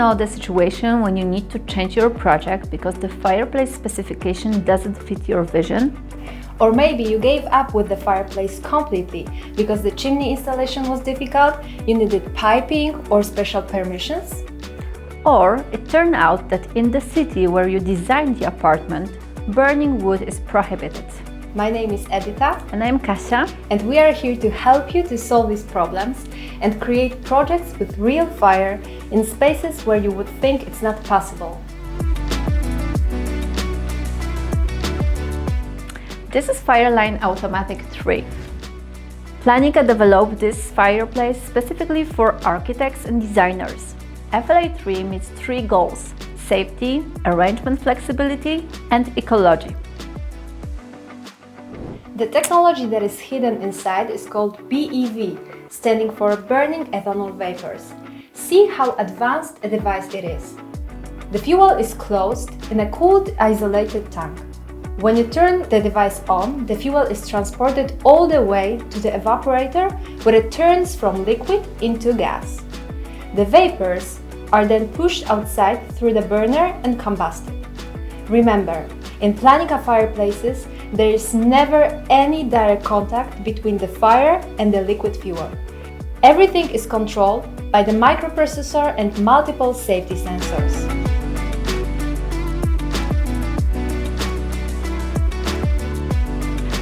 know the situation when you need to change your project because the fireplace specification doesn't fit your vision? Or maybe you gave up with the fireplace completely because the chimney installation was difficult, you needed piping or special permissions? Or it turned out that in the city where you designed the apartment, burning wood is prohibited. My name is Edita. And I'm Kasia. And we are here to help you to solve these problems and create projects with real fire in spaces where you would think it's not possible. This is Fireline Automatic 3. Planica developed this fireplace specifically for architects and designers. FLA3 meets 3 goals: safety, arrangement flexibility, and ecology. The technology that is hidden inside is called BEV, standing for burning ethanol vapors. See how advanced a device it is. The fuel is closed in a cooled, isolated tank. When you turn the device on, the fuel is transported all the way to the evaporator, where it turns from liquid into gas. The vapors are then pushed outside through the burner and combusted. Remember, in Planica fireplaces, there is never any direct contact between the fire and the liquid fuel. Everything is controlled by the microprocessor and multiple safety sensors.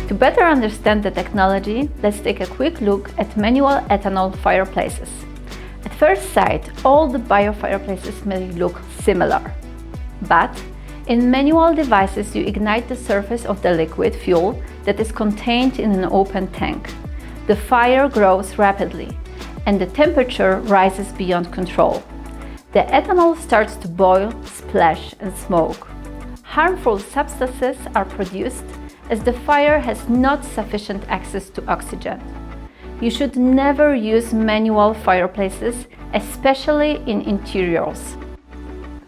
To better understand the technology, let's take a quick look at manual ethanol fireplaces. At first sight, all the biofireplaces may look similar. But in manual devices, you ignite the surface of the liquid fuel that is contained in an open tank. The fire grows rapidly, and the temperature rises beyond control. The ethanol starts to boil, splash, and smoke. Harmful substances are produced as the fire has not sufficient access to oxygen. You should never use manual fireplaces, especially in interiors.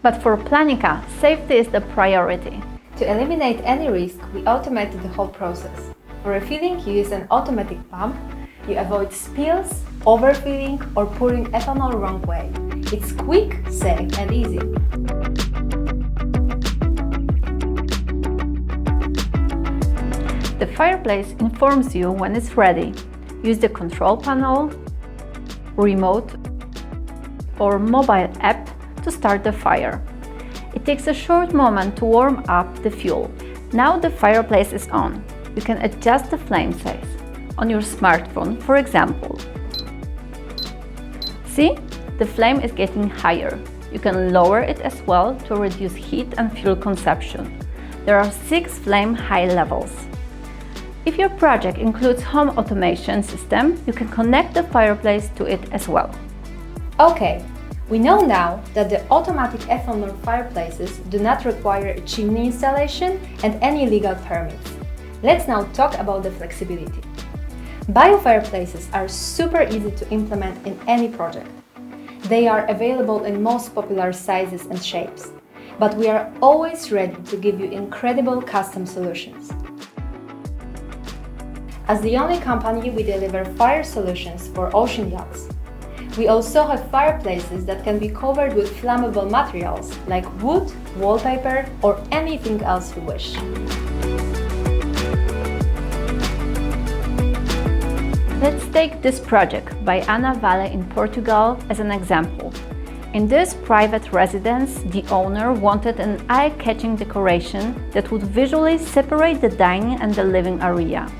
But for Planica, safety is the priority. To eliminate any risk, we automated the whole process. For refilling, you use an automatic pump. You avoid spills, overfilling, or pouring ethanol wrong way. It's quick, safe, and easy. The fireplace informs you when it's ready. Use the control panel, remote, or mobile app to start the fire. It takes a short moment to warm up the fuel. Now the fireplace is on. You can adjust the flame size on your smartphone, for example. See? The flame is getting higher. You can lower it as well to reduce heat and fuel consumption. There are 6 flame high levels. If your project includes home automation system, you can connect the fireplace to it as well. Okay, we know now that the automatic ethanol fireplaces do not require a chimney installation and any legal permits. Let's now talk about the flexibility. Biofireplaces are super easy to implement in any project. They are available in most popular sizes and shapes, but we are always ready to give you incredible custom solutions. As the only company, we deliver fire solutions for ocean yachts. We also have fireplaces that can be covered with flammable materials like wood, wallpaper, or anything else you wish. Let's take this project by Ana Vale in Portugal as an example. In this private residence, the owner wanted an eye-catching decoration that would visually separate the dining and the living area.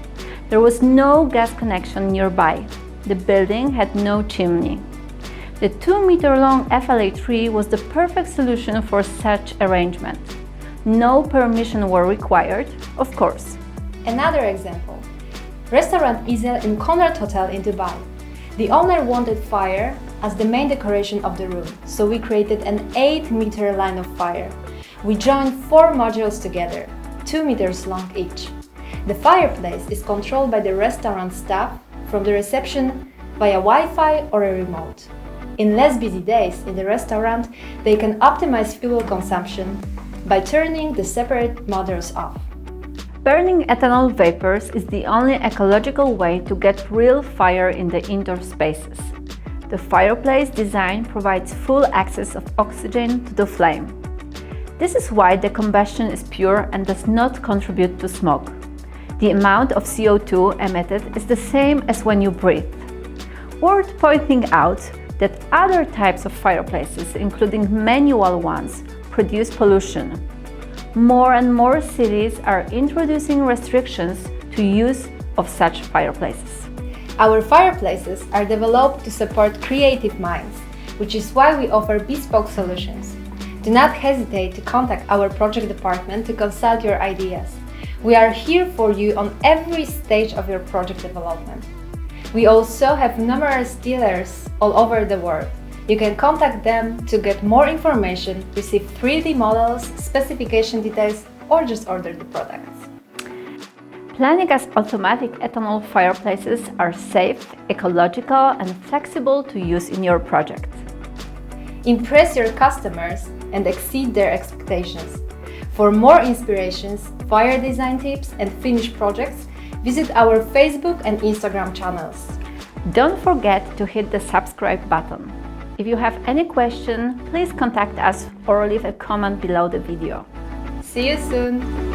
There was no gas connection nearby. The building had no chimney. The 2-meter-long FLA3 was the perfect solution for such arrangement. No permission were required, of course. Another example. Restaurant Isel in Conrad Hotel in Dubai. The owner wanted fire as the main decoration of the room, so we created an 8-meter line of fire. We joined 4 modules together, 2 meters long each. The fireplace is controlled by the restaurant staff from the reception via Wi-Fi or a remote. In less busy days in the restaurant, they can optimize fuel consumption by turning the separate motors off. Burning ethanol vapors is the only ecological way to get real fire in the indoor spaces. The fireplace design provides full access of oxygen to the flame. This is why the combustion is pure and does not contribute to smoke. The amount of CO2 emitted is the same as when you breathe. Worth pointing out that other types of fireplaces, including manual ones, produce pollution. More and more cities are introducing restrictions to use of such fireplaces. Our fireplaces are developed to support creative minds, which is why we offer bespoke solutions. Do not hesitate to contact our project department to consult your ideas. We are here for you on every stage of your project development. We also have numerous dealers all over the world. You can contact them to get more information, receive 3D models, specification details, or just order the products. Planigas automatic ethanol fireplaces are safe, ecological, and flexible to use in your project. Impress your customers and exceed their expectations. For more inspirations, fire design tips, and finished projects, visit our Facebook and Instagram channels. Don't forget to hit the subscribe button. If you have any question, please contact us or leave a comment below the video. See you soon!